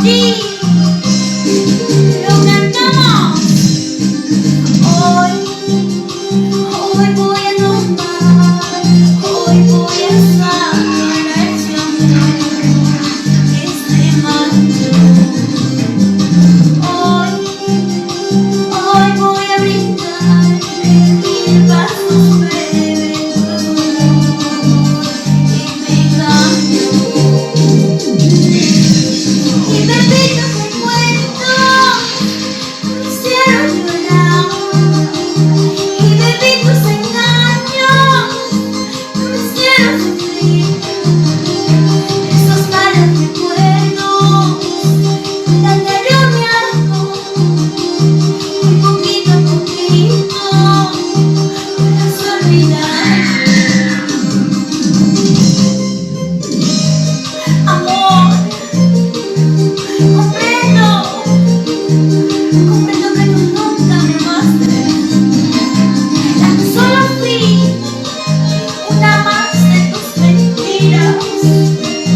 Sí, lo cantamos. Hoy voy a tomar, hoy voy a sacar ese amor que se marchó. Hoy voy a brindar en 1000 vasos bebedor y me engaño. Y Pepito te cuento, me hicieron llorar. Y Pepito se engañó, me hicieron sufrir. Esos malos